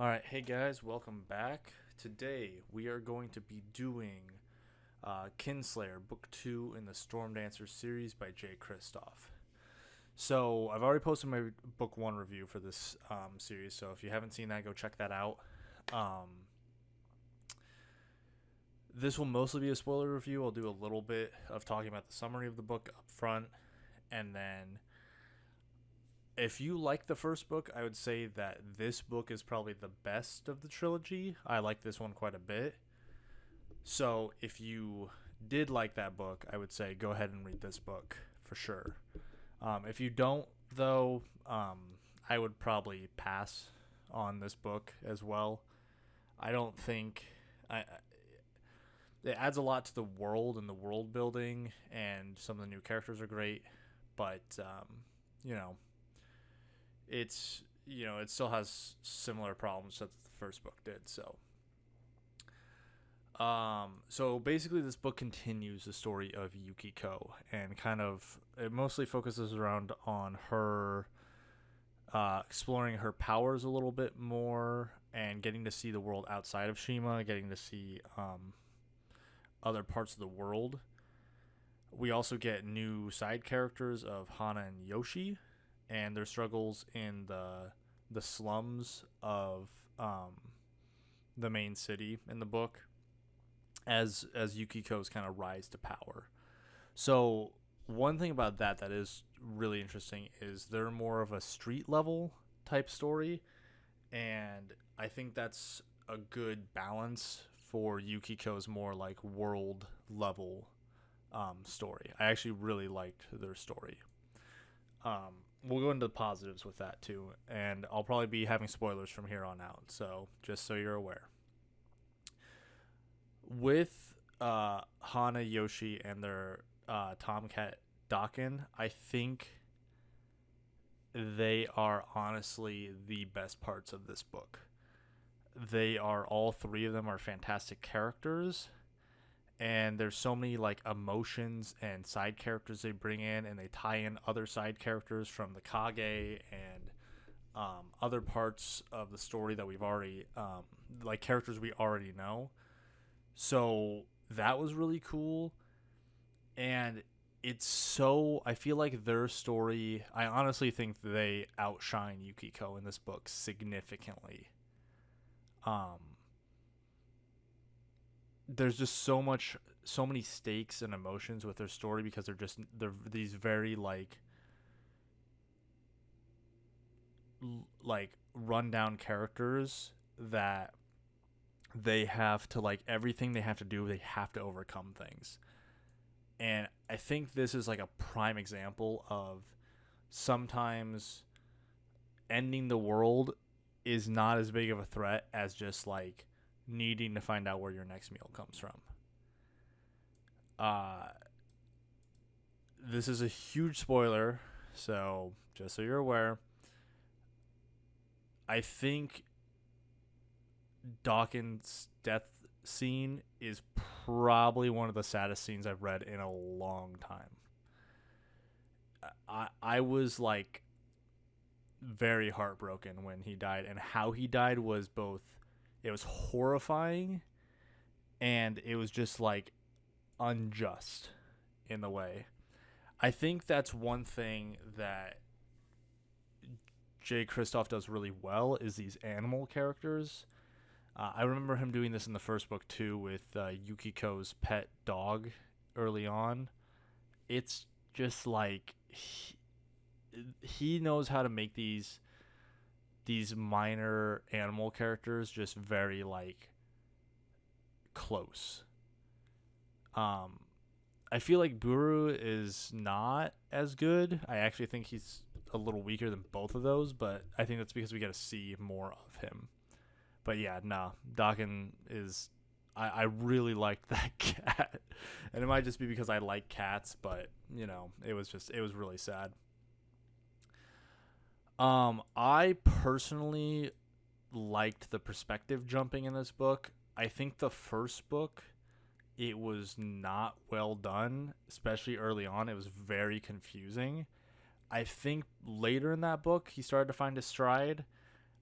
Alright, hey guys, welcome back. Today we are going to be doing Kinslayer, Book 2 in the Stormdancer series by Jay Kristoff. So, I've already posted my Book 1 review for this series, so if you haven't seen that, go check that out. This will mostly be a spoiler review. I'll do a little bit of talking about the summary of the book up front, and then if you like the first book, I would say that this book is probably the best of the trilogy. I like this one quite a bit. So if you did like that book, I would say go ahead and read this book for sure. If you don't, though, I would probably pass on this book as well. I don't think it adds a lot to the world and the world building, and some of the new characters are great, but you know it still has similar problems that the first book did. So basically this book continues the story of Yukiko, and kind of it mostly focuses around on her exploring her powers a little bit more and getting to see the world outside of Shima, getting to see other parts of the world. We also get new side characters of Hana and Yoshi, and their struggles in the slums of the main city in the book, as Yukiko's kind of rise to power. So one thing about that is really interesting is they're more of a street level type story, and I think that's a good balance for Yukiko's more like world level story. I actually really liked their story. We'll go into the positives with that too, and I'll probably be having spoilers from here on out, so just so you're aware. With Hana, Yoshi, and their Tomcat Dakin, I think they are honestly the best parts of this book. They are, all three of them are fantastic characters, and there's so many like emotions and side characters they bring in, and they tie in other side characters from the Kage and other parts of the story that we've already like characters we already know. So that was really cool, and I feel like their story, I honestly think they outshine Yukiko in this book significantly. um there's just so many stakes and emotions with their story, because they're these very like rundown characters that they have to, like, everything they have to do, they have to overcome things. And I think this is like a prime example of sometimes ending the world is not as big of a threat as just like needing to find out where your next meal comes from. Uh, this is a huge spoiler, so just so you're aware, I think Dawkins' death scene is probably one of the saddest scenes I've read in a long time. I was like very heartbroken when he died, and how he died was both, it was horrifying, and it was just like unjust in the way. I think that's one thing that Jay Kristoff does really well, is these animal characters. I remember him doing this in the first book too, with Yukiko's pet dog early on. It's just like he knows how to make these minor animal characters just very like close. I feel like Buru is not as good. I actually think he's a little weaker than both of those, but I think that's because we get to see more of him. But yeah, nah, Dakin is. I really liked that cat, and it might just be because I like cats, but it was really sad. I personally liked the perspective jumping in this book. I think the first book, it was not well done, especially early on. It was very confusing. I think later in that book he started to find his stride.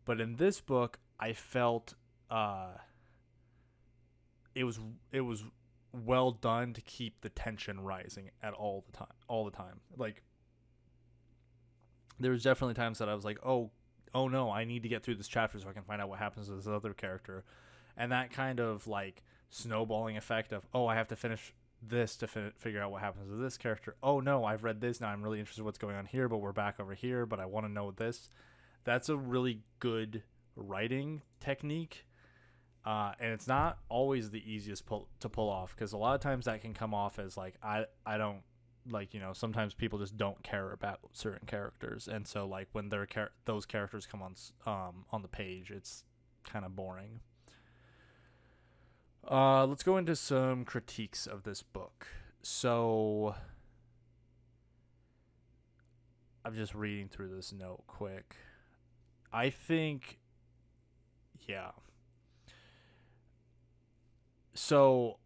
But in this book, I felt it was it was well done to keep the tension rising at all the time. Like there was definitely times that I was like, oh no, I need to get through this chapter so I can find out what happens to this other character, and that kind of like snowballing effect of, oh, I have to finish this to figure out what happens to this character. Oh no, I've read this, now I'm really interested in what's going on here, but we're back over here, but I want to know this. That's a really good writing technique, and it's not always the easiest to pull off, because a lot of times that can come off as like I don't like, you know, sometimes people just don't care about certain characters, and so like when those characters come on the page, it's kind of boring. Let's go into some critiques of this book. So I'm just reading through this note quick. I think, yeah. So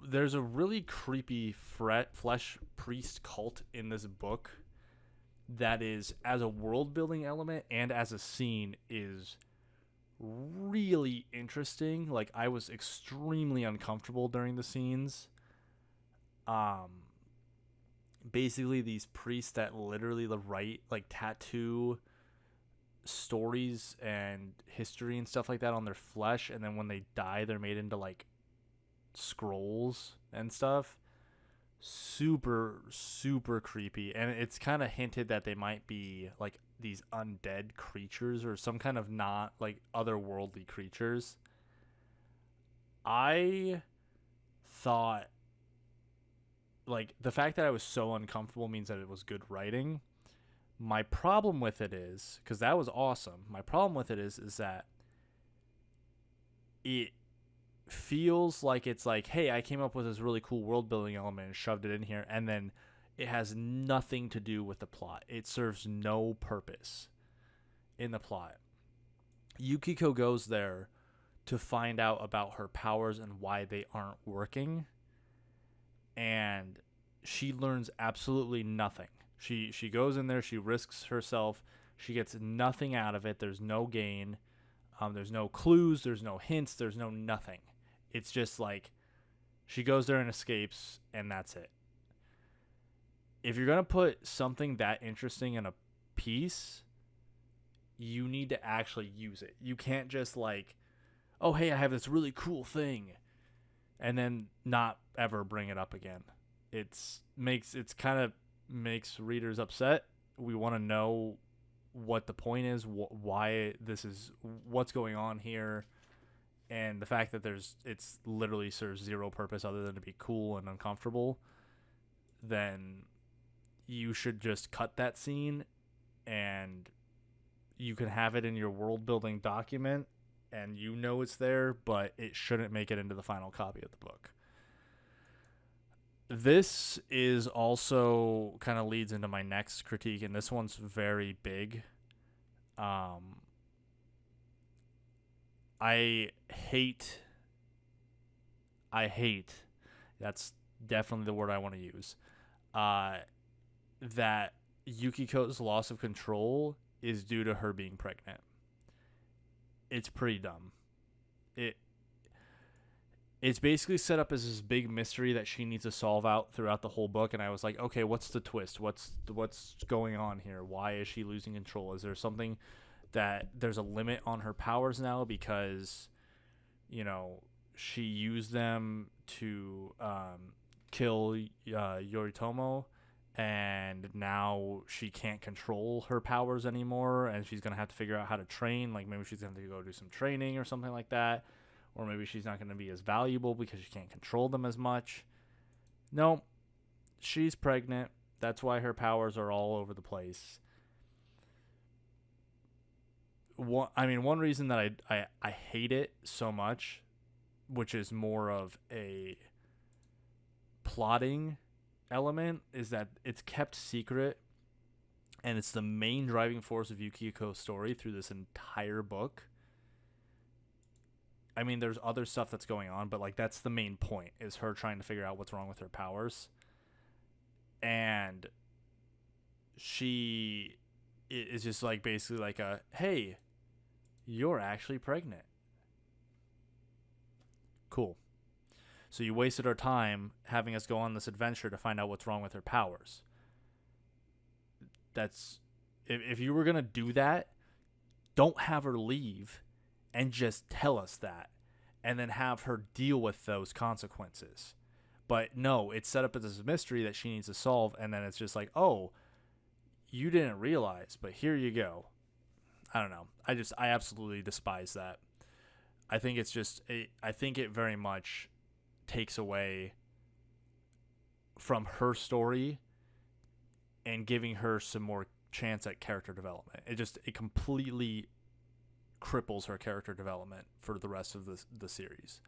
there's a really creepy flesh priest cult in this book that is, as a world building element and as a scene, is really interesting. Like, I was extremely uncomfortable during the scenes. Basically these priests that literally write like tattoo stories and history and stuff like that on their flesh, and then when they die they're made into like scrolls and stuff. Super super creepy, and it's kind of hinted that they might be like these undead creatures or some kind of not like otherworldly creatures. I thought, like, the fact that I was so uncomfortable means that it was good writing. My problem with it is, because that was awesome, my problem with it is that it feels like it's like, hey, I came up with this really cool world building element and shoved it in here, and then it has nothing to do with the plot. It serves no purpose in the plot. Yukiko goes there to find out about her powers and why they aren't working, and she learns absolutely nothing. She goes in there, she risks herself, she gets nothing out of it. There's no gain. There's no clues, there's no hints, there's no nothing. It's just like she goes there and escapes, and that's it. If you're going to put something that interesting in a piece, you need to actually use it. You can't just like, oh, hey, I have this really cool thing, and then not ever bring it up again. It's kind of makes readers upset. We want to know what the point is, why this is, what's going on here, and the fact that it's literally serves zero purpose other than to be cool and uncomfortable. Then you should just cut that scene, and you can have it in your world building document, and you know it's there, but it shouldn't make it into the final copy of the book. This is also kind of leads into my next critique, and this one's very big. I hate, that's definitely the word I want to use, that Yukiko's loss of control is due to her being pregnant. It's pretty dumb. It's basically set up as this big mystery that she needs to solve out throughout the whole book, and I was like, okay, what's the twist? What's going on here? Why is she losing control? Is there something that there's a limit on her powers now because, you know, she used them to kill Yoritomo, and now she can't control her powers anymore, and she's going to have to figure out how to train. Like, maybe she's going to have to go do some training or something like that. Or maybe she's not going to be as valuable because she can't control them as much. No, she's pregnant. That's why her powers are all over the place. One reason that I hate it so much, which is more of a plotting element, is that it's kept secret, and it's the main driving force of Yukiko's story through this entire book. I mean, there's other stuff that's going on, but like that's the main point, is her trying to figure out what's wrong with her powers. And she is just like basically like a, hey, you're actually pregnant. Cool. So you wasted our time having us go on this adventure to find out what's wrong with her powers. That's if you were going to do that, don't have her leave and just tell us that and then have her deal with those consequences. But no, it's set up as this mystery that she needs to solve, and then it's just like, oh, you didn't realize, but here you go. I don't know. I absolutely despise that. I think it's just I think it very much takes away from her story and giving her some more chance at character development. It completely cripples her character development for the rest of the series.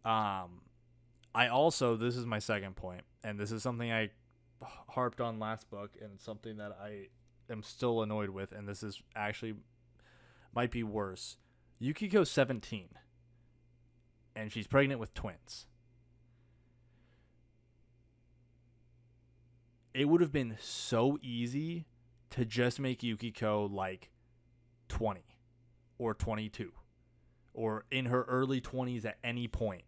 I also, this is my second point, and this is something I harped on last book and something that I am still annoyed with, and this is actually might be worse. Yukiko's 17, and she's pregnant with twins. It would have been so easy to just make Yukiko like 20 or 22 or in her early 20s at any point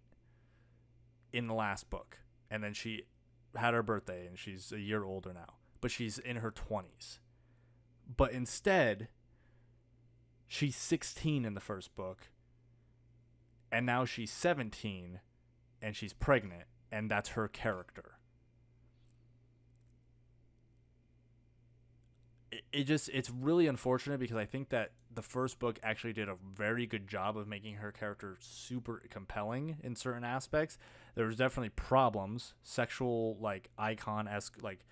in the last book. And then she had her birthday and she's a year older now, but she's in her 20s. But instead, she's 16 in the first book, and now she's 17 and she's pregnant, and that's her character. It's really unfortunate because I think that the first book actually did a very good job of making her character super compelling in certain aspects. There was definitely problems, sexual, like, icon-esque, like,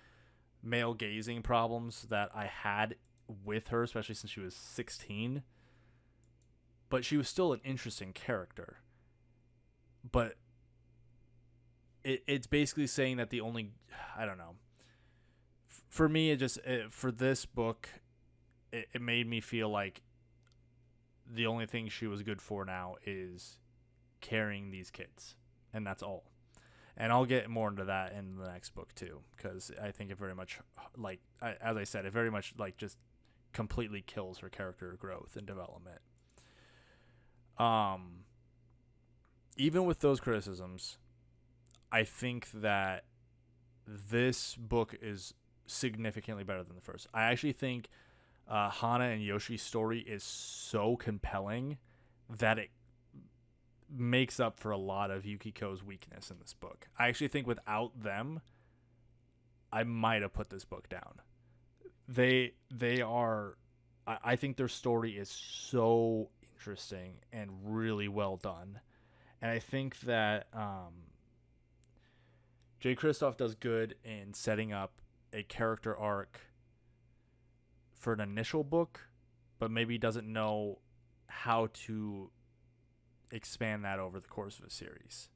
male gazing problems that I had with her, especially since she was 16. But she was still an interesting character. But it's basically saying that the only, I don't know. For me, for this book, it made me feel like the only thing she was good for now is carrying these kids, and that's all. And I'll get more into that in the next book too, because I think it very much, like, as I said, it very much like just completely kills her character growth and development. Even with those criticisms, I think that this book is significantly better than the first. I actually think Hana and Yoshi's story is so compelling that it makes up for a lot of Yukiko's weakness in this book. I actually think without them, I might have put this book down. They are, I think their story is so interesting and really well done. And I think that Jay Kristoff does good in setting up a character arc for an initial book, but maybe doesn't know how to expand that over the course of a series.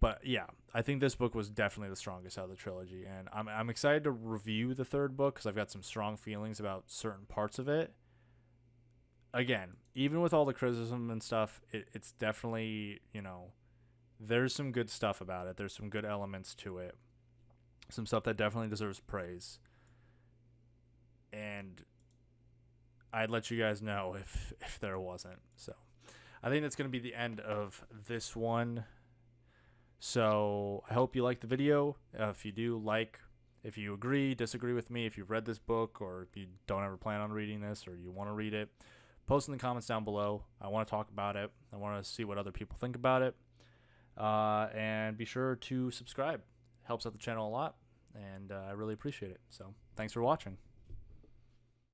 But yeah, I think this book was definitely the strongest out of the trilogy, and I'm excited to review the third book because I've got some strong feelings about certain parts of it. Again, even with all the criticism and stuff, it's definitely, there's some good stuff about it. There's some good elements to it. Some stuff that definitely deserves praise. And I'd let you guys know if there wasn't. So I think that's going to be the end of this one. So I hope you liked the video. If you do, if you agree, disagree with me, if you've read this book, or if you don't ever plan on reading this, or you want to read it, post in the comments down below. I want to talk about it. I want to see what other people think about it. And be sure to subscribe. Helps out the channel a lot, and I really appreciate it. So thanks for watching.